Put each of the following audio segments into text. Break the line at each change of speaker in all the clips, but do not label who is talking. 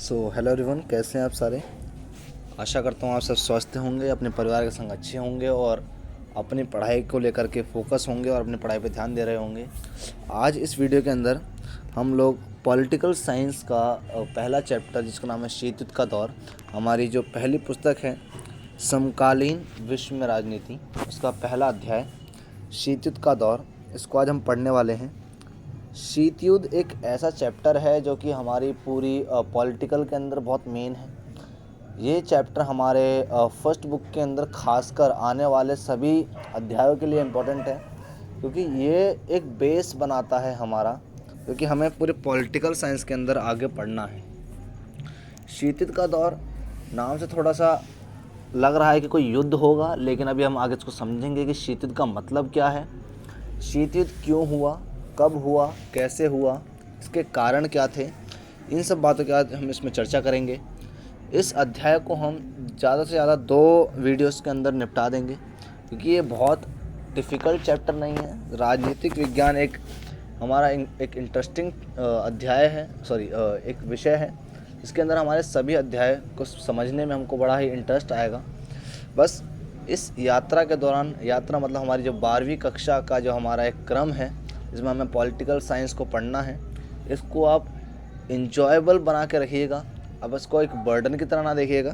Hello everyone, कैसे हैं आप सारे। आशा करता हूँ आप सब स्वस्थ होंगे, अपने परिवार के संग अच्छे होंगे और अपनी पढ़ाई को लेकर के फोकस होंगे और अपनी पढ़ाई पे ध्यान दे रहे होंगे। आज इस वीडियो के अंदर हम लोग पॉलिटिकल साइंस का पहला चैप्टर, जिसका नाम है शीत युद्ध का दौर, हमारी जो पहली पुस्तक है समकालीन विश्व में राजनीति, उसका पहला अध्याय शीत युद्ध का दौर, इसको आज हम पढ़ने वाले हैं। शीत युद्ध एक ऐसा चैप्टर है जो कि हमारी पूरी पॉलिटिकल के अंदर बहुत मेन है। ये चैप्टर हमारे फर्स्ट बुक के अंदर खासकर आने वाले सभी अध्यायों के लिए इम्पोर्टेंट है, क्योंकि ये एक बेस बनाता है हमारा, क्योंकि हमें पूरे पॉलिटिकल साइंस के अंदर आगे पढ़ना है। शीत युद्ध का दौर नाम से थोड़ा सा लग रहा है कि कोई युद्ध होगा, लेकिन अभी हम आगे इसको समझेंगे कि शीत युद्ध का मतलब क्या है, शीत युद्ध क्यों हुआ, कब हुआ, कैसे हुआ, इसके कारण क्या थे। इन सब बातों के बाद हम इसमें चर्चा करेंगे। इस अध्याय को हम ज़्यादा से ज़्यादा 2 वीडियोस के अंदर निपटा देंगे, क्योंकि ये बहुत डिफ़िकल्ट चैप्टर नहीं है। राजनीतिक विज्ञान एक हमारा एक इंटरेस्टिंग अध्याय है, एक विषय है, जिसके अंदर हमारे सभी अध्याय को समझने में हमको बड़ा ही इंटरेस्ट आएगा। बस इस यात्रा के दौरान, यात्रा मतलब हमारी जो 12वीं कक्षा का जो हमारा एक क्रम है, जिसमें हमें पॉलिटिकल साइंस को पढ़ना है, इसको आप इंजॉयबल बना के रखिएगा। अब इसको एक बर्डन की तरह ना देखिएगा।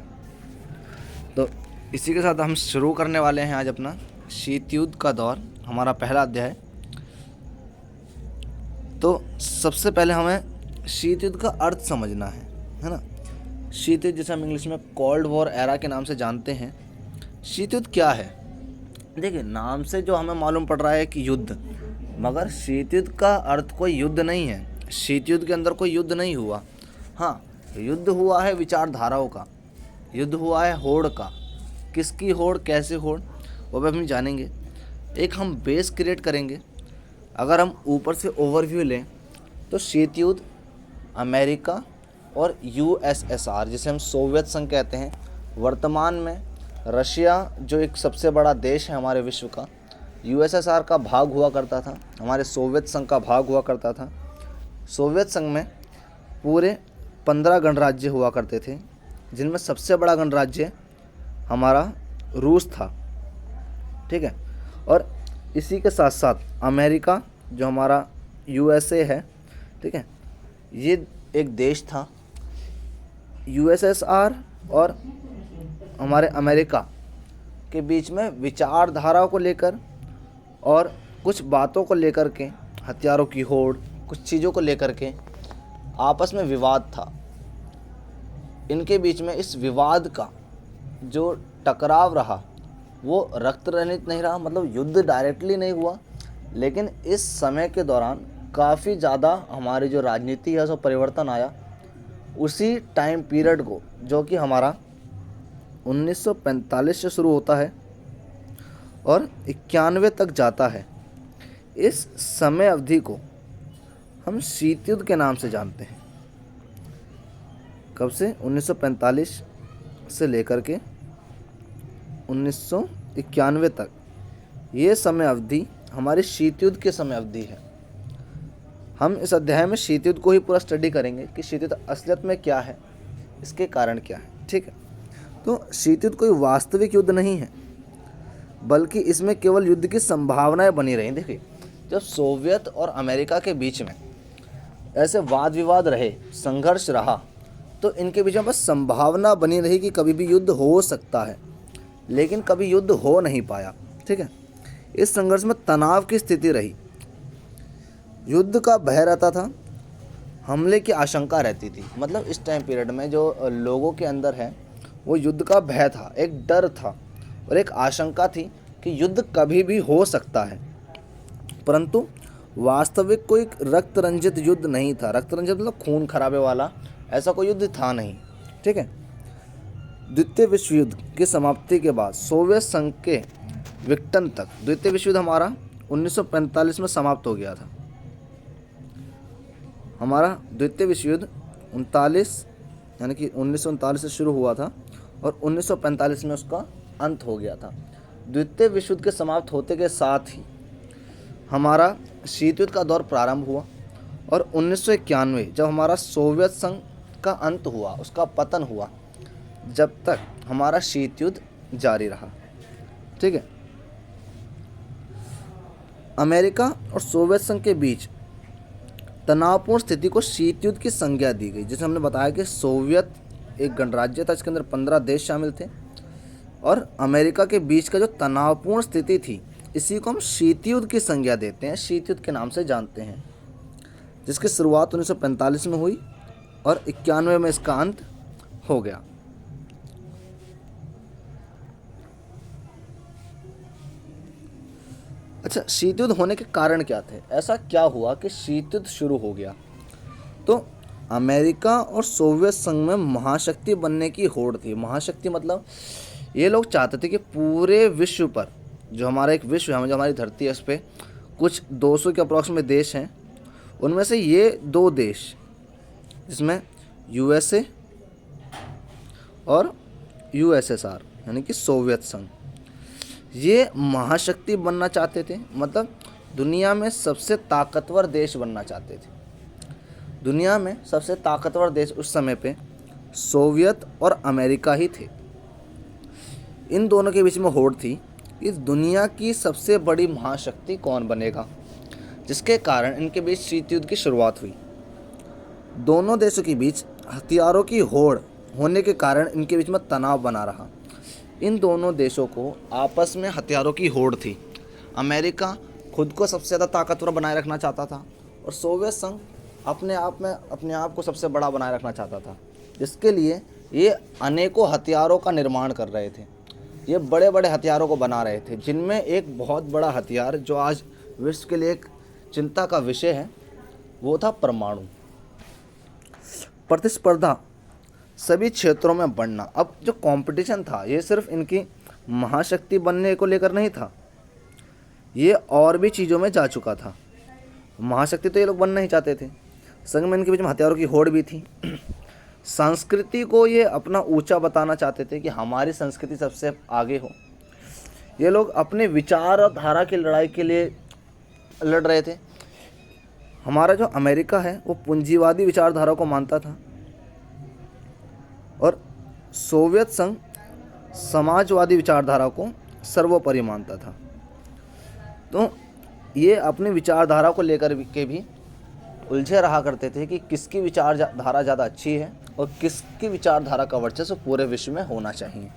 तो इसी के साथ हम शुरू करने वाले हैं आज अपना शीत युद्ध का दौर, हमारा पहला अध्याय। तो सबसे पहले हमें शीत युद्ध का अर्थ समझना है ना। शीत युद्ध, जिसे हम इंग्लिश में कोल्ड वॉर एरा के नाम से जानते हैं। शीत युद्ध क्या है? देखिए, नाम से जो हमें मालूम पड़ रहा है कि युद्ध, मगर शीत युद्ध का अर्थ कोई युद्ध नहीं है। शीत युद्ध के अंदर कोई युद्ध नहीं हुआ। हाँ, युद्ध हुआ है विचारधाराओं का, युद्ध हुआ है होड़ का। किसकी होड़, कैसे होड़, वो भी हम जानेंगे। एक हम बेस क्रिएट करेंगे। अगर हम ऊपर से ओवरव्यू लें तो शीत युद्ध अमेरिका और यूएसएसआर, जिसे हम सोवियत संघ कहते हैं, वर्तमान में रशिया जो एक सबसे बड़ा देश है हमारे विश्व का, यूएसएसआर का भाग हुआ करता था, हमारे सोवियत संघ का भाग हुआ करता था। सोवियत संघ में पूरे 15 गणराज्य हुआ करते थे, जिनमें सबसे बड़ा गणराज्य हमारा रूस था। ठीक है। और इसी के साथ साथ अमेरिका, जो हमारा यूएसए है, ठीक है, ये एक देश था। यूएसएसआर और हमारे अमेरिका के बीच में विचारधाराओं को लेकर और कुछ बातों को लेकर के, हथियारों की होड़, कुछ चीज़ों को लेकर के आपस में विवाद था। इनके बीच में इस विवाद का जो टकराव रहा वो रक्त रहित नहीं रहा, मतलब युद्ध डायरेक्टली नहीं हुआ, लेकिन इस समय के दौरान काफ़ी ज़्यादा हमारी जो राजनीति है उसमें परिवर्तन आया। उसी टाइम पीरियड को, जो कि हमारा 1945 से शुरू होता है और 91 तक जाता है, इस समय अवधि को हम शीत युद्ध के नाम से जानते हैं। कब से? 1945 से लेकर के 1991 तक, ये समय अवधि हमारी शीत युद्ध की समय अवधि है। हम इस अध्याय में शीत युद्ध को ही पूरा स्टडी करेंगे कि शीत युद्ध असलियत में क्या है, इसके कारण क्या है। ठीक है। तो शीत युद्ध कोई वास्तविक युद्ध नहीं है, बल्कि इसमें केवल युद्ध की संभावनाएं बनी रही। देखिए, जब सोवियत और अमेरिका के बीच में ऐसे वाद विवाद रहे, संघर्ष रहा, तो इनके बीच में बस संभावना बनी रही कि कभी भी युद्ध हो सकता है, लेकिन कभी युद्ध हो नहीं पाया। ठीक है। इस संघर्ष में तनाव की स्थिति रही, युद्ध का भय रहता था, हमले की आशंका रहती थी। मतलब इस टाइम पीरियड में जो लोगों के अंदर है वो युद्ध का भय था, एक डर था और एक आशंका थी कि युद्ध कभी भी हो सकता है, परंतु वास्तविक कोई रक्त रंजित युद्ध नहीं था। रक्त रंजित मतलब खून खराबे वाला, ऐसा कोई युद्ध था नहीं। ठीक है। द्वितीय विश्व युद्ध की समाप्ति के बाद सोवियत संघ के विघटन तक, द्वितीय विश्व युद्ध हमारा 1945 में समाप्त हो गया था। हमारा द्वितीय विश्व युद्ध 39 यानी कि 1939 से शुरू हुआ था और 1945 में उसका अंत हो गया था। द्वितीय विश्व युद्ध के समाप्त होते के साथ ही हमारा शीत युद्ध का दौर प्रारंभ हुआ और 1991 जब हमारा सोवियत संघ का अंत हुआ, उसका पतन हुआ, जब तक हमारा शीत युद्ध जारी रहा। ठीक है। अमेरिका और सोवियत संघ के बीच तनावपूर्ण स्थिति को शीत युद्ध की संज्ञा दी गई। जैसे हमने बताया कि सोवियत एक गणराज्य था, इसके अंदर 15 देश शामिल थे, और अमेरिका के बीच का जो तनावपूर्ण स्थिति थी, इसी को हम शीत युद्ध की संज्ञा देते हैं, शीत युद्ध के नाम से जानते हैं, जिसकी शुरुआत 1945 में हुई और 91 में इसका अंत हो गया। अच्छा, शीत युद्ध होने के कारण क्या थे? ऐसा क्या हुआ कि शीत युद्ध शुरू हो गया? तो अमेरिका और सोवियत संघ में महाशक्ति बनने की होड़ थी। महाशक्ति मतलब ये लोग चाहते थे कि पूरे विश्व पर, जो हमारा एक विश्व है, जो हमारी धरती है, उस पर कुछ 200 के अप्रॉक्सिमेट देश हैं, उनमें से ये 2 देश, जिसमें यूएसए और यूएसएसआर यानी कि सोवियत संघ, ये महाशक्ति बनना चाहते थे। मतलब दुनिया में सबसे ताकतवर देश बनना चाहते थे। दुनिया में सबसे ताकतवर देश उस समय पे सोवियत और अमेरिका ही थे। इन दोनों के बीच में होड़ थी, इस दुनिया की सबसे बड़ी महाशक्ति कौन बनेगा, जिसके कारण इनके बीच शीत युद्ध की शुरुआत हुई। दोनों देशों के बीच हथियारों की होड़ होने के कारण इनके बीच में तनाव बना रहा। इन दोनों देशों को आपस में हथियारों की होड़ थी। अमेरिका खुद को सबसे ज़्यादा ताकतवर बनाए रखना चाहता था, और सोवियत संघ अपने आप को सबसे बड़ा बनाए रखना चाहता था, जिसके लिए ये अनेकों हथियारों का निर्माण कर रहे थे। ये बड़े बड़े हथियारों को बना रहे थे, जिनमें एक बहुत बड़ा हथियार जो आज विश्व के लिए एक चिंता का विषय है, वो था परमाणु। प्रतिस्पर्धा सभी क्षेत्रों में बढ़ना। अब जो कंपटीशन था, ये सिर्फ इनकी महाशक्ति बनने को लेकर नहीं था, ये और भी चीज़ों में जा चुका था। महाशक्ति तो ये लोग बनना ही चाहते थे, संग में इनके बीच में हथियारों की होड़ भी थी। संस्कृति को ये अपना ऊंचा बताना चाहते थे कि हमारी संस्कृति सबसे आगे हो। ये लोग अपने विचारधारा की लड़ाई के लिए लड़ रहे थे। हमारा जो अमेरिका है वो पूंजीवादी विचारधारा को मानता था, और सोवियत संघ समाजवादी विचारधारा को सर्वोपरि मानता था। तो ये अपनी विचारधारा को लेकर के भी उलझे रहा करते थे कि किसकी विचारधारा ज़्यादा अच्छी है और किसकी विचारधारा का वर्चस्व पूरे विश्व में होना चाहिए।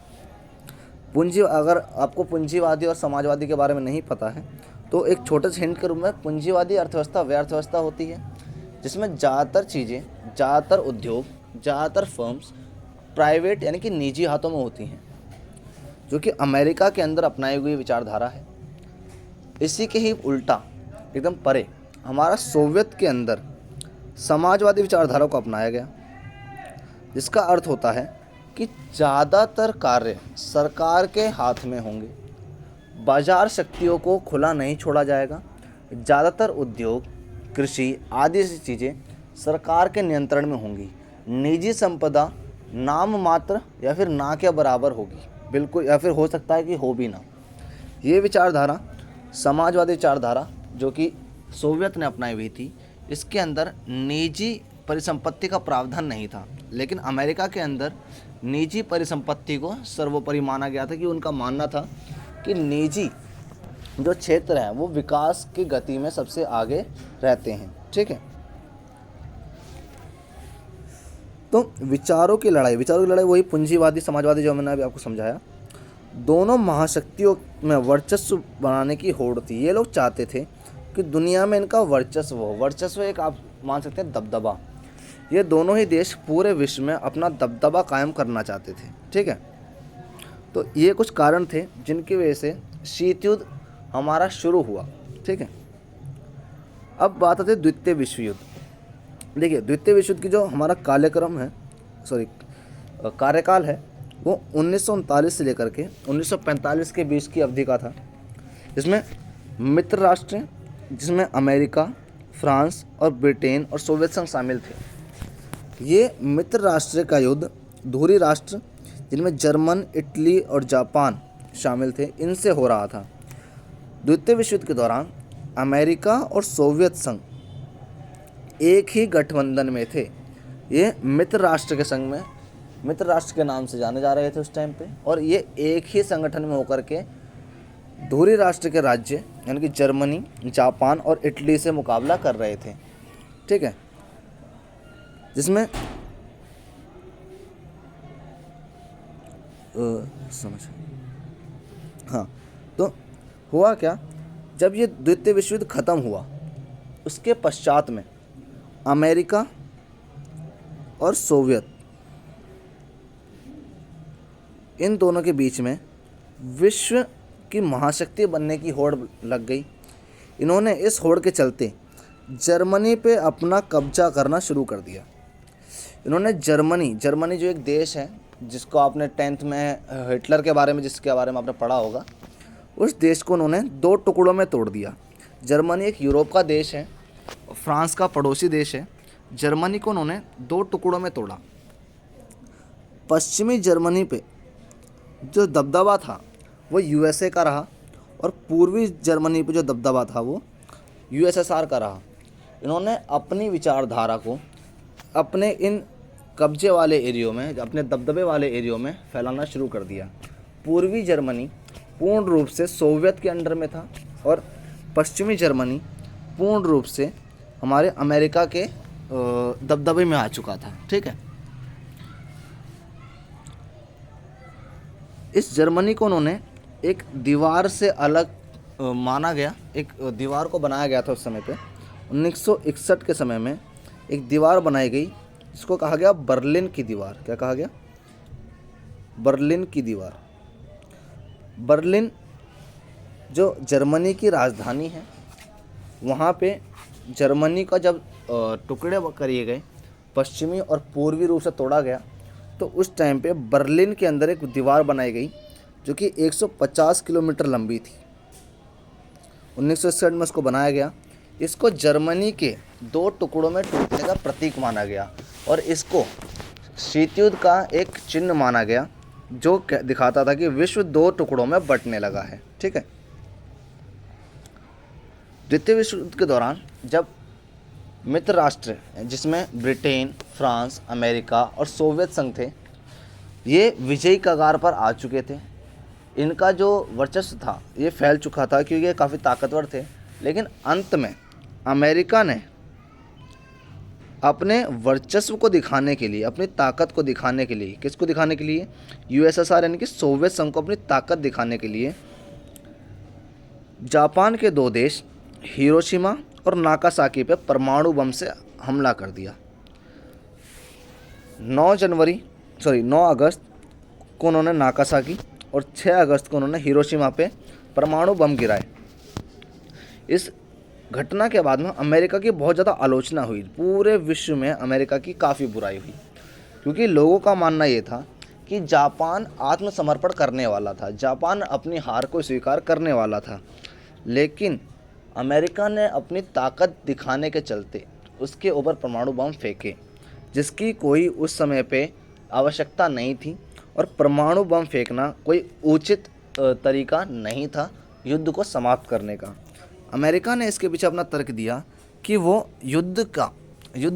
अगर आपको पूंजीवादी और समाजवादी के बारे में नहीं पता है, तो एक छोटे से हिंट के रूप में, पूंजीवादी अर्थव्यवस्था वह अर्थव्यवस्था होती है जिसमें ज़्यादातर चीज़ें, ज़्यादातर उद्योग, ज़्यादातर फर्म्स प्राइवेट यानी कि निजी हाथों में होती हैं, जो कि अमेरिका के अंदर अपनाई हुई विचारधारा है। इसी के ही उल्टा, एकदम परे, हमारा सोवियत के अंदर समाजवादी विचारधारा को अपनाया गया, जिसका अर्थ होता है कि ज़्यादातर कार्य सरकार के हाथ में होंगे, बाजार शक्तियों को खुला नहीं छोड़ा जाएगा, ज़्यादातर उद्योग, कृषि आदि सी चीज़ें सरकार के नियंत्रण में होंगी, निजी संपदा नाम मात्र या फिर ना के बराबर होगी, बिल्कुल, या फिर हो सकता है कि हो भी ना। ये विचारधारा, समाजवादी विचारधारा जो कि सोवियत ने अपनाई हुई थी, इसके अंदर निजी परिसंपत्ति का प्रावधान नहीं था, लेकिन अमेरिका के अंदर निजी परिसंपत्ति को सर्वोपरि माना गया था, कि उनका मानना था कि निजी जो क्षेत्र हैं वो विकास की गति में सबसे आगे रहते हैं। ठीक है। तो विचारों की लड़ाई वही पूंजीवादी समाजवादी जो मैंने अभी आपको समझाया, दोनों महाशक्तियों में वर्चस्व बनाने की होड़ थी। ये लोग चाहते थे कि दुनिया में इनका वर्चस्व हो। वर्चस्व एक आप मान सकते हैं दबदबा। ये दोनों ही देश पूरे विश्व में अपना दबदबा कायम करना चाहते थे। ठीक है। तो ये कुछ कारण थे जिनकी वजह से शीत युद्ध हमारा शुरू हुआ। ठीक है। अब बात आती है द्वितीय विश्व युद्ध। देखिए, द्वितीय विश्व युद्ध की जो हमारा कार्यकाल है वो 1939 से लेकर के 1945 के बीच की अवधि का था। इसमें मित्र राष्ट्र, जिसमें अमेरिका, फ्रांस और ब्रिटेन और सोवियत संघ शामिल थे। ये मित्र राष्ट्र का युद्ध धुरी राष्ट्र, जिनमें जर्मन, इटली और जापान शामिल थे, इनसे हो रहा था। द्वितीय विश्व युद्ध के दौरान अमेरिका और सोवियत संघ एक ही गठबंधन में थे। ये मित्र राष्ट्र के संघ में, मित्र राष्ट्र के नाम से जाने जा रहे थे उस टाइम पे, और ये एक ही संगठन में होकर के धुरी राष्ट्र के राज्य यानी कि जर्मनी, जापान और इटली से मुकाबला कर रहे थे। ठीक है, जिसमें समझ, हाँ, तो हुआ क्या, जब ये द्वितीय विश्व युद्ध खत्म हुआ उसके पश्चात में अमेरिका और सोवियत, इन दोनों के बीच में विश्व की महाशक्ति बनने की होड़ लग गई। इन्होंने इस होड़ के चलते जर्मनी पे अपना कब्जा करना शुरू कर दिया। इन्होंने जर्मनी जो एक देश है जिसको आपने 10th में हिटलर के बारे में, जिसके बारे में आपने पढ़ा होगा, उस देश को उन्होंने 2 टुकड़ों में तोड़ दिया। जर्मनी एक यूरोप का देश है, फ्रांस का पड़ोसी देश है। जर्मनी को उन्होंने 2 टुकड़ों में तोड़ा। पश्चिमी जर्मनी पे जो दबदबा था वो यूएसए का रहा, और पूर्वी जर्मनी पे जो दबदबा था वो यूएसएसआर का रहा। इन्होंने अपनी विचारधारा को अपने इन कब्जे वाले एरियो में, अपने दबदबे वाले एरियो में फैलाना शुरू कर दिया। पूर्वी जर्मनी पूर्ण रूप से सोवियत के अंडर में था, और पश्चिमी जर्मनी पूर्ण रूप से हमारे अमेरिका के दबदबे में आ चुका था। ठीक है, इस जर्मनी को उन्होंने एक दीवार से अलग माना गया, एक दीवार को बनाया गया था उस समय पे। 1961 के समय में एक दीवार बनाई गई जिसको कहा गया बर्लिन की दीवार। क्या कहा गया? बर्लिन की दीवार। बर्लिन जो जर्मनी की राजधानी है, वहाँ पे जर्मनी का जब टुकड़े किए गए, पश्चिमी और पूर्वी रूप से तोड़ा गया, तो उस टाइम पे बर्लिन के अंदर एक दीवार बनाई गई जो कि 150 किलोमीटर लंबी थी। 1961 में उसको बनाया गया। इसको जर्मनी के 2 टुकड़ों में टूटने का प्रतीक माना गया, और इसको शीत युद्ध का एक चिन्ह माना गया जो दिखाता था कि विश्व 2 टुकड़ों में बंटने लगा है। ठीक है, द्वितीय विश्व युद्ध के दौरान जब मित्र राष्ट्र जिसमें ब्रिटेन, फ्रांस, अमेरिका और सोवियत संघ थे, ये विजयी कगार पर आ चुके थे। इनका जो वर्चस्व था ये फैल चुका था क्योंकि ये काफ़ी ताकतवर थे। लेकिन अंत में अमेरिका ने अपने वर्चस्व को दिखाने के लिए, अपनी ताकत को दिखाने के लिए, किसको दिखाने के लिए? यूएसएसआर यानी कि सोवियत संघ को अपनी ताकत दिखाने के लिए जापान के 2 देश हिरोशिमा और नागासाकी पे परमाणु बम से हमला कर दिया। 9 अगस्त को उन्होंने नागासाकी और 6 अगस्त को उन्होंने हिरोशिमा पे परमाणु बम गिराए। इस घटना के बाद में अमेरिका की बहुत ज़्यादा आलोचना हुई। पूरे विश्व में अमेरिका की काफ़ी बुराई हुई, क्योंकि लोगों का मानना ये था कि जापान आत्मसमर्पण करने वाला था, जापान अपनी हार को स्वीकार करने वाला था। लेकिन अमेरिका ने अपनी ताकत दिखाने के चलते उसके ऊपर परमाणु बम फेंके, जिसकी कोई उस समय पे आवश्यकता नहीं थी, और परमाणु बम फेंकना कोई उचित तरीका नहीं था युद्ध को समाप्त करने का। अमेरिका ने इसके पीछे अपना तर्क दिया कि वो युद्ध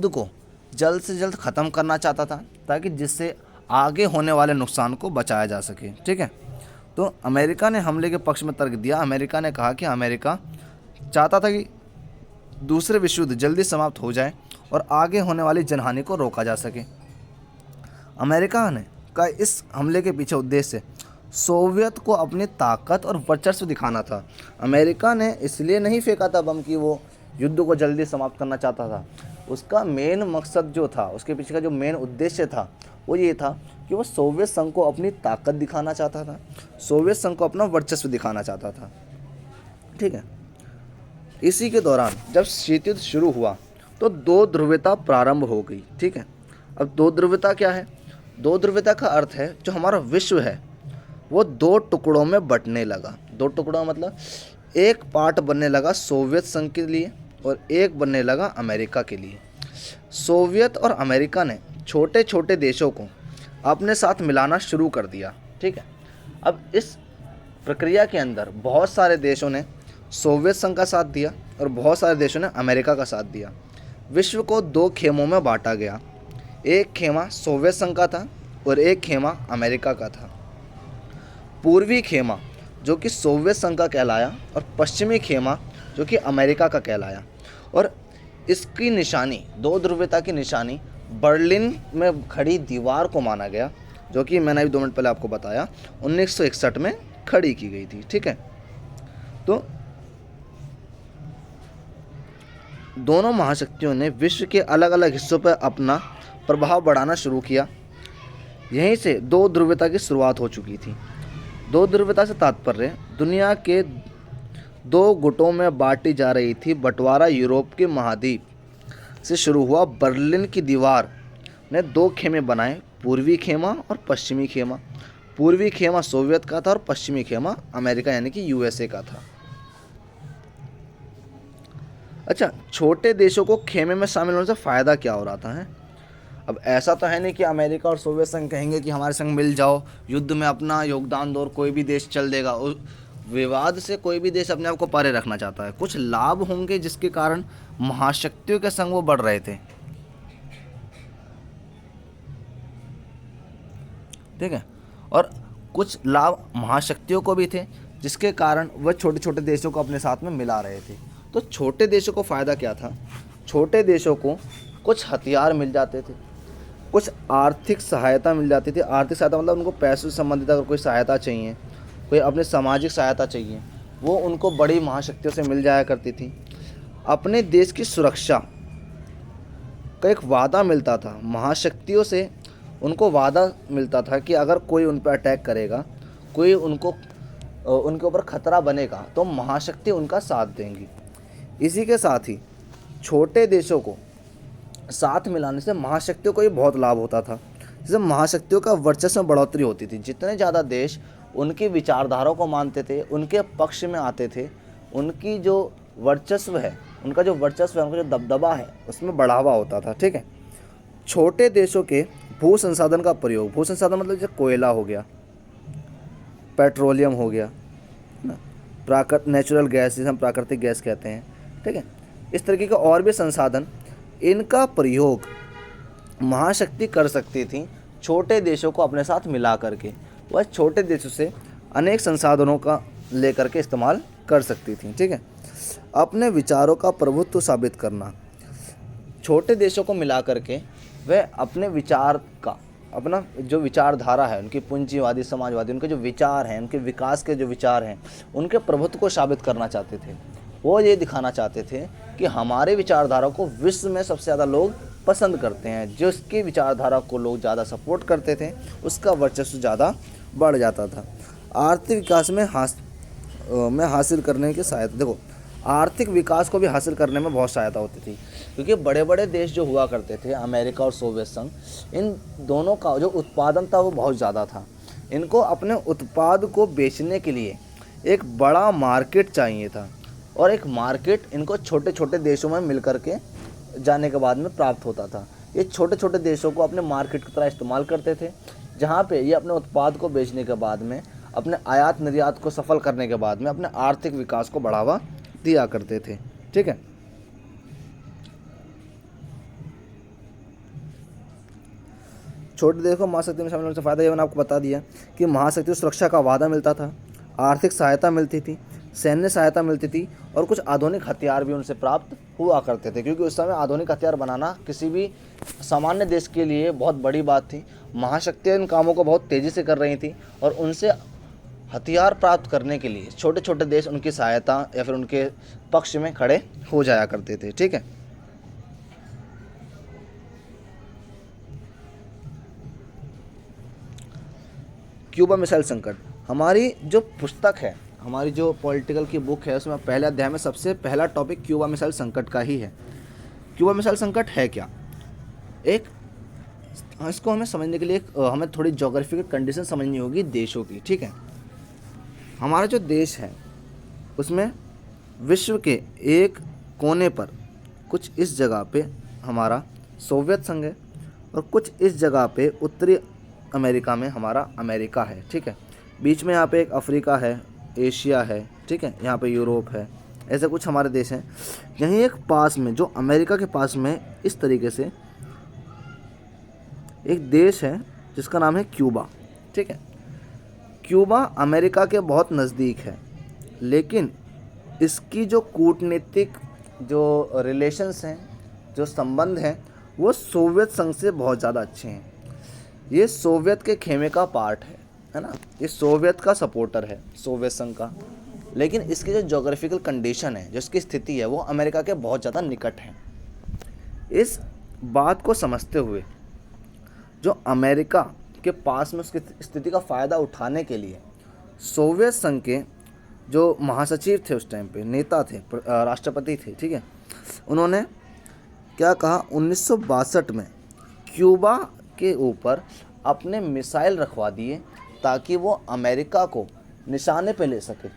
को जल्द से जल्द ख़त्म करना चाहता था, ताकि जिससे आगे होने वाले नुकसान को बचाया जा सके। ठीक है, तो अमेरिका ने हमले के पक्ष में तर्क दिया। अमेरिका ने कहा कि अमेरिका चाहता था कि दूसरे विश्व युद्ध जल्दी समाप्त हो जाए और आगे होने वाली जनहानि को रोका जा सके। अमेरिका ने का इस हमले के पीछे उद्देश्य सोवियत को अपनी ताकत और वर्चस्व दिखाना था। अमेरिका ने इसलिए नहीं फेंका था बम कि वो युद्ध को जल्दी समाप्त करना चाहता था। उसका मेन मकसद जो था, उसके पीछे का जो मेन उद्देश्य था वो ये था कि वो सोवियत संघ को अपनी ताकत दिखाना चाहता था, सोवियत संघ को अपना वर्चस्व दिखाना चाहता था। ठीक है, इसी के दौरान जब शीत युद्ध शुरू हुआ तो 2 ध्रुवीयता प्रारंभ हो गई। ठीक है, अब 2 ध्रुवीयता क्या है? 2 ध्रुवीयता का अर्थ है जो हमारा विश्व है वो 2 टुकड़ों में बंटने लगा। 2 टुकड़ों मतलब एक पार्ट बनने लगा सोवियत संघ के लिए और एक बनने लगा अमेरिका के लिए। सोवियत और अमेरिका ने छोटे छोटे देशों को अपने साथ मिलाना शुरू कर दिया। ठीक है, अब इस प्रक्रिया के अंदर बहुत सारे देशों ने सोवियत संघ का साथ दिया और बहुत सारे देशों ने अमेरिका का साथ दिया। विश्व को 2 खेमों में बांटा गया। एक खेमा सोवियत संघ का था और एक खेमा अमेरिका का था। पूर्वी खेमा जो कि सोवियत संघ का कहलाया और पश्चिमी खेमा जो कि अमेरिका का कहलाया। और इसकी निशानी, दो ध्रुवीयता की निशानी बर्लिन में खड़ी दीवार को माना गया, जो कि मैंने अभी 2 मिनट पहले आपको बताया 1961 में खड़ी की गई थी। ठीक है, तो दोनों महाशक्तियों ने विश्व के अलग अलग हिस्सों पर अपना प्रभाव बढ़ाना शुरू किया। यहीं से दो ध्रुवीयता की शुरुआत हो चुकी थी। दो ध्रुवीयता से तात्पर्य दुनिया के 2 गुटों में बांटी जा रही थी। बंटवारा यूरोप के महाद्वीप से शुरू हुआ। बर्लिन की दीवार ने 2 खेमे बनाए, पूर्वी खेमा और पश्चिमी खेमा। पूर्वी खेमा सोवियत का था और पश्चिमी खेमा अमेरिका यानी कि यूएसए का था। अच्छा, छोटे देशों को खेमे में शामिल होने से फ़ायदा क्या हो रहा था? अब ऐसा तो है नहीं कि अमेरिका और सोवियत संघ कहेंगे कि हमारे संग मिल जाओ, युद्ध में अपना योगदान दो और कोई भी देश चल देगा। उस विवाद से कोई भी देश अपने आप को परे रखना चाहता है। कुछ लाभ होंगे जिसके कारण महाशक्तियों के संग वो बढ़ रहे थे। ठीक है, और कुछ लाभ महाशक्तियों को भी थे जिसके कारण वह छोटे छोटे देशों को अपने साथ में मिला रहे थे। तो छोटे देशों को फ़ायदा क्या था? छोटे देशों को कुछ हथियार मिल जाते थे, कुछ आर्थिक सहायता मिल जाती थी। आर्थिक सहायता मतलब उनको पैसों से संबंधित अगर कोई सहायता चाहिए, कोई अपने सामाजिक सहायता चाहिए, वो उनको बड़ी महाशक्तियों से मिल जाया करती थी। अपने देश की सुरक्षा का एक वादा मिलता था महाशक्तियों से। उनको वादा मिलता था कि अगर कोई उन पर अटैक करेगा, कोई उनके ऊपर खतरा बनेगा, तो महाशक्ति उनका साथ देंगी। इसी के साथ ही छोटे देशों को साथ मिलाने से महाशक्तियों को भी बहुत लाभ होता था। जैसे महाशक्तियों का वर्चस्व में बढ़ोतरी होती थी। जितने ज़्यादा देश उनकी विचारधाराओं को मानते थे, उनके पक्ष में आते थे, उनकी जो वर्चस्व है, उनका जो दबदबा है, उसमें बढ़ावा होता था। ठीक है, छोटे देशों के भू संसाधन का प्रयोग, भू संसाधन मतलब जैसे कोयला हो गया, पेट्रोलियम हो गया ना, नेचुरल गैस जिसे हम प्राकृतिक गैस कहते हैं। ठीक है, इस तरीके के और भी संसाधन, इनका प्रयोग महाशक्ति कर सकती थी छोटे देशों को अपने साथ मिला करके। वह छोटे देशों से अनेक संसाधनों का लेकर के इस्तेमाल कर सकती थी। ठीक है, अपने विचारों का प्रभुत्व साबित करना, छोटे देशों को मिला करके वह अपने विचार का, अपना जो विचारधारा है, उनकी पूंजीवादी, समाजवादी, उनके जो विचार हैं, उनके विकास के जो विचार हैं, उनके प्रभुत्व को साबित करना चाहते थे। वो ये दिखाना चाहते थे कि हमारे विचारधारा को विश्व में सबसे ज़्यादा लोग पसंद करते हैं। जिसकी विचारधारा को लोग ज़्यादा सपोर्ट करते थे, उसका वर्चस्व ज़्यादा बढ़ जाता था। आर्थिक विकास में हासिल करने की सहायता, देखो आर्थिक विकास को भी हासिल करने में बहुत सहायता होती थी, क्योंकि बड़े बड़े देश जो हुआ करते थे, अमेरिका और सोवियत संघ, इन दोनों का जो उत्पादन था वो बहुत ज़्यादा था। इनको अपने उत्पाद को बेचने के लिए एक बड़ा मार्केट चाहिए था, और एक मार्केट इनको छोटे छोटे देशों में मिल कर के जाने के बाद में प्राप्त होता था। ये छोटे छोटे देशों को अपने मार्केट की तरह इस्तेमाल करते थे, जहाँ पे ये अपने उत्पाद को बेचने के बाद में, अपने आयात निर्यात को सफल करने के बाद में अपने आर्थिक विकास को बढ़ावा दिया करते थे। ठीक है, छोटे देशों को महाशक्ति में शामिल होने से फायदा ये मैंने आपको बता दिया कि महाशक्ति को सुरक्षा का वादा मिलता था, आर्थिक सहायता मिलती थी, सैन्य सहायता मिलती थी, और कुछ आधुनिक हथियार भी उनसे प्राप्त हुआ करते थे, क्योंकि उस समय आधुनिक हथियार बनाना किसी भी सामान्य देश के लिए बहुत बड़ी बात थी। महाशक्तियाँ इन कामों को बहुत तेज़ी से कर रही थी, और उनसे हथियार प्राप्त करने के लिए छोटे छोटे देश उनकी सहायता या फिर उनके पक्ष में खड़े हो जाया करते थे। ठीक है, क्यूबा मिसाइल संकट, हमारी जो पुस्तक है, हमारी जो पॉलिटिकल की बुक है, उसमें पहले अध्याय में सबसे पहला टॉपिक क्यूबा मिसाइल संकट का ही है। क्यूबा मिसाइल संकट है क्या? इसको हमें समझने के लिए हमें थोड़ी ज्योग्राफिकल कंडीशन समझनी होगी देशों की। ठीक है, हमारा जो देश है उसमें विश्व के एक कोने पर कुछ इस जगह पे हमारा सोवियत संघ है, और कुछ इस जगह पे उत्तरी अमेरिका में हमारा अमेरिका है। ठीक है, बीच में यहाँ पे एक अफ्रीका है, एशिया है। ठीक है, यहाँ पे यूरोप है। ऐसे कुछ हमारे देश हैं। यहीं एक पास में, जो अमेरिका के पास में इस तरीके से एक देश है जिसका नाम है क्यूबा। ठीक है, क्यूबा अमेरिका के बहुत नज़दीक है, लेकिन इसकी जो कूटनीतिक जो रिलेशंस हैं, जो संबंध हैं, वो सोवियत संघ से बहुत ज़्यादा अच्छे हैं। ये सोवियत के खेमे का पार्ट है ना, ये सोवियत का सपोर्टर है, सोवियत संघ का। लेकिन इसकी जो जोग्राफिकल कंडीशन है, जो इसकी स्थिति है, वो अमेरिका के बहुत ज़्यादा निकट है। इस बात को समझते हुए जो अमेरिका के पास में उसकी स्थिति का फ़ायदा उठाने के लिए सोवियत संघ के जो महासचिव थे उस टाइम पे, नेता थे, राष्ट्रपति थे, ठीक है, उन्होंने क्या कहा, 1962 में क्यूबा के ऊपर अपने मिसाइल रखवा दिए ताकि वो अमेरिका को निशाने पे ले सके।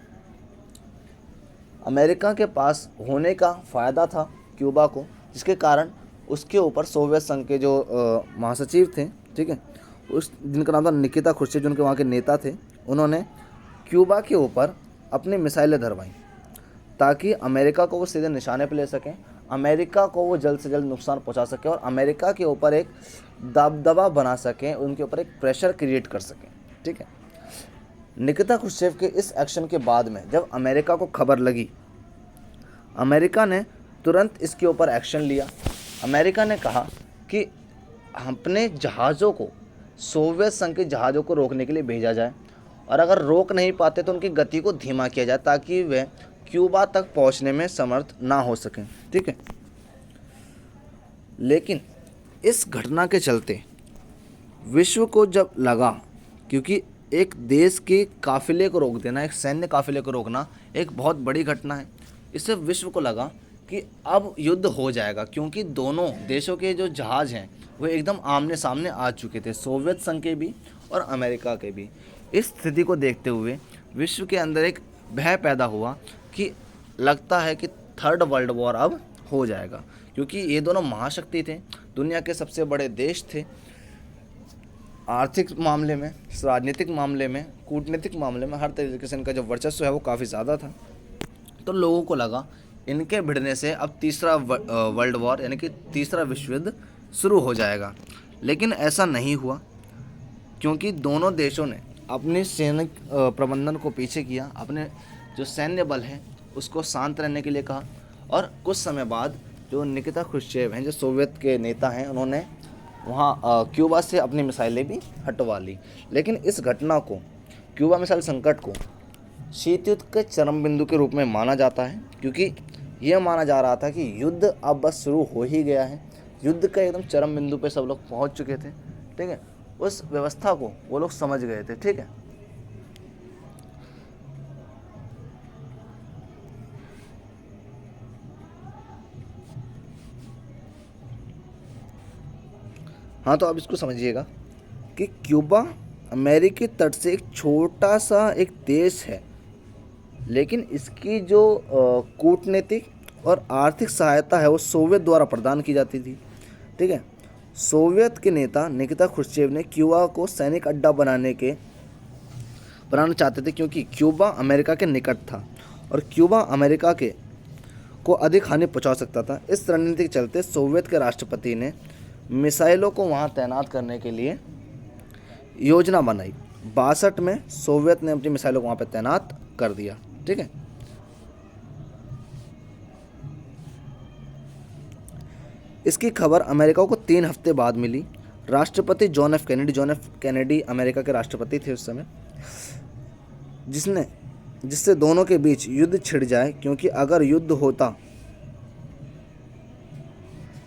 अमेरिका के पास होने का फ़ायदा था क्यूबा को, जिसके कारण उसके ऊपर सोवियत संघ के जो महासचिव थे, ठीक है, उस जिनका नाम था निकिता खुर्शीव, जो उनके वहाँ के नेता थे, उन्होंने क्यूबा के ऊपर अपनी मिसाइलें धरवाईं ताकि अमेरिका को वो सीधे निशाने पर ले सकें, अमेरिका को वो जल्द से जल्द नुकसान पहुंचा सके और अमेरिका के ऊपर एक दबदबा बना सकें, उनके ऊपर एक प्रेशर क्रिएट कर सकें। ठीक है, निकिता खुर्शीव के इस एक्शन के बाद में जब अमेरिका को खबर लगी, अमेरिका ने तुरंत इसके ऊपर एक्शन लिया। अमेरिका ने कहा कि अपने जहाज़ों को, सोवियत संघ के जहाज़ों को रोकने के लिए भेजा जाए, और अगर रोक नहीं पाते तो उनकी गति को धीमा किया जाए ताकि वे क्यूबा तक पहुंचने में समर्थ ना हो सकें। ठीक है, लेकिन इस घटना के चलते विश्व को जब लगा, क्योंकि एक देश के काफ़िले को रोक देना, एक सैन्य काफ़िले को रोकना एक बहुत बड़ी घटना है, इससे विश्व को लगा कि अब युद्ध हो जाएगा, क्योंकि दोनों देशों के जो जहाज़ हैं वो एकदम आमने सामने आ चुके थे, सोवियत संघ के भी और अमेरिका के भी। इस स्थिति को देखते हुए विश्व के अंदर एक भय पैदा हुआ कि लगता है कि थर्ड वर्ल्ड वॉर अब हो जाएगा, क्योंकि ये दोनों महाशक्ति थे, दुनिया के सबसे बड़े देश थे, आर्थिक मामले में, राजनीतिक मामले में, कूटनीतिक मामले में, हर तरीके से इनका जो वर्चस्व है वो काफ़ी ज़्यादा था। तो लोगों को लगा इनके भिड़ने से अब तीसरा वर्ल्ड वॉर यानी कि तीसरा विश्व युद्ध शुरू हो जाएगा। लेकिन ऐसा नहीं हुआ, क्योंकि दोनों देशों ने अपने सैनिक प्रबंधन को पीछे किया, अपने जो सैन्य बल है उसको शांत रहने के लिए कहा, और कुछ समय बाद जो निकिता खुर्शीव हैं, जो सोवियत के नेता हैं, उन्होंने वहाँ क्यूबा से अपनी मिसाइलें भी हटवा ली। लेकिन इस घटना को, क्यूबा मिसाइल संकट को शीत युद्ध के चरम बिंदु के रूप में माना जाता है, क्योंकि यह माना जा रहा था कि युद्ध अब बस शुरू हो ही गया है, युद्ध का एकदम चरम बिंदु पे सब लोग पहुंच चुके थे। ठीक है, उस व्यवस्था को वो लोग समझ गए थे। ठीक है, हाँ, तो अब इसको समझिएगा कि क्यूबा अमेरिकी तट से एक छोटा सा एक देश है, लेकिन इसकी जो कूटनीतिक और आर्थिक सहायता है वो सोवियत द्वारा प्रदान की जाती थी। ठीक है, सोवियत के नेता निकिता खुर्शीव ने क्यूबा को सैनिक अड्डा बनाना चाहते थे, क्योंकि क्यूबा अमेरिका के निकट था और क्यूबा अमेरिका को अधिक हानि पहुंचा सकता था। इस रणनीति के चलते सोवियत के राष्ट्रपति ने मिसाइलों को वहां तैनात करने के लिए योजना बनाई। 62 में सोवियत ने अपनी मिसाइलों को वहां पर तैनात कर दिया। ठीक है, इसकी खबर अमेरिका को 3 हफ्ते बाद मिली। राष्ट्रपति जॉन एफ कैनेडी अमेरिका के राष्ट्रपति थे उस समय, जिससे दोनों के बीच युद्ध छिड़ जाए, क्योंकि अगर युद्ध होता,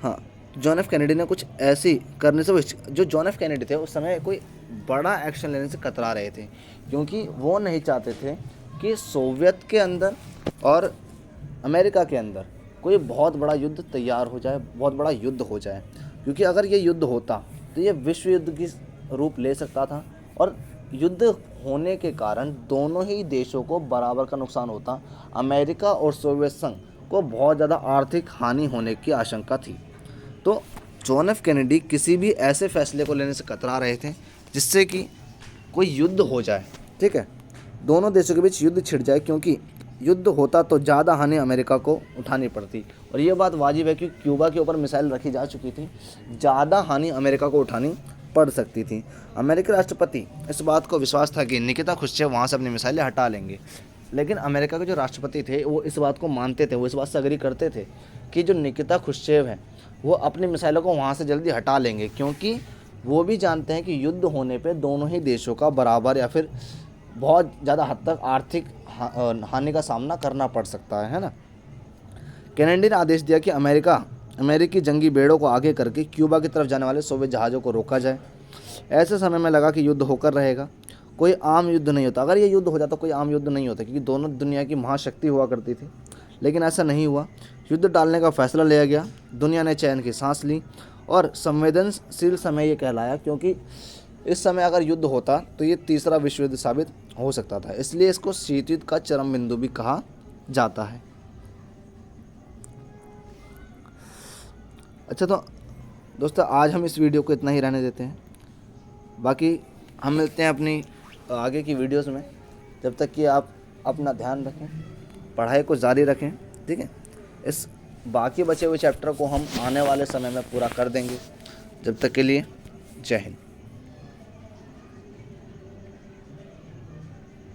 हाँ, जॉन एफ कैनेडी ने कुछ ऐसी करने से, जो जॉन एफ कैनेडी थे उस समय कोई बड़ा एक्शन लेने से कतरा रहे थे, क्योंकि वो नहीं चाहते थे कि सोवियत के अंदर और अमेरिका के अंदर कोई बहुत बड़ा युद्ध तैयार हो जाए, बहुत बड़ा युद्ध हो जाए, क्योंकि अगर ये युद्ध होता तो ये विश्व युद्ध की रूप ले सकता था, और युद्ध होने के कारण दोनों ही देशों को बराबर का नुकसान होता। अमेरिका और सोवियत संघ को बहुत ज़्यादा आर्थिक हानि होने की आशंका थी। तो जॉन एफ कैनेडी किसी भी ऐसे फैसले को लेने से कतरा रहे थे जिससे कि कोई युद्ध हो जाए। ठीक है, दोनों देशों के बीच युद्ध छिड़ जाए, क्योंकि युद्ध होता तो ज़्यादा हानि अमेरिका को उठानी पड़ती, और ये बात वाजिब है कि क्यूबा के ऊपर मिसाइल रखी जा चुकी थी, ज़्यादा हानि अमेरिका को उठानी पड़ सकती थी। अमेरिकी राष्ट्रपति इस बात को विश्वास था कि निकिता खुश्चेव वहाँ से अपनी मिसाइलें हटा लेंगे, लेकिन अमेरिका के जो राष्ट्रपति थे वो इस बात को मानते थे, वो इस बात से अग्री करते थे कि जो निकिता खुश्चेव है वो अपनी मिसाइलों को वहाँ से जल्दी हटा लेंगे, क्योंकि वो भी जानते हैं कि युद्ध होने पे दोनों ही देशों का बराबर या फिर बहुत ज़्यादा हद तक आर्थिक हानि का सामना करना पड़ सकता है ना। कैनेडी ने आदेश दिया कि अमेरिकी जंगी बेड़ों को आगे करके क्यूबा की तरफ जाने वाले सोवियत जहाज़ों को रोका जाए। ऐसे समय में लगा कि युद्ध होकर रहेगा, कोई आम युद्ध नहीं होता। अगर ये युद्ध हो जाता कोई आम युद्ध नहीं होता, क्योंकि दोनों दुनिया की महाशक्ति हुआ करती थी, लेकिन ऐसा नहीं हुआ। युद्ध टालने का फैसला लिया गया, दुनिया ने चैन की सांस ली और संवेदनशील समय ये कहलाया, क्योंकि इस समय अगर युद्ध होता तो ये तीसरा विश्व युद्ध साबित हो सकता था, इसलिए इसको शीत युद्ध का चरम बिंदु भी कहा जाता है। अच्छा, तो दोस्तों आज हम इस वीडियो को इतना ही रहने देते हैं, बाकी हम मिलते हैं अपनी आगे की वीडियोस में। जब तक कि आप अपना ध्यान रखें, पढ़ाई को जारी रखें, ठीक है। इस बाकी बचे हुए चैप्टर को हम आने वाले समय में पूरा कर देंगे। जब तक के लिए जय हिंद।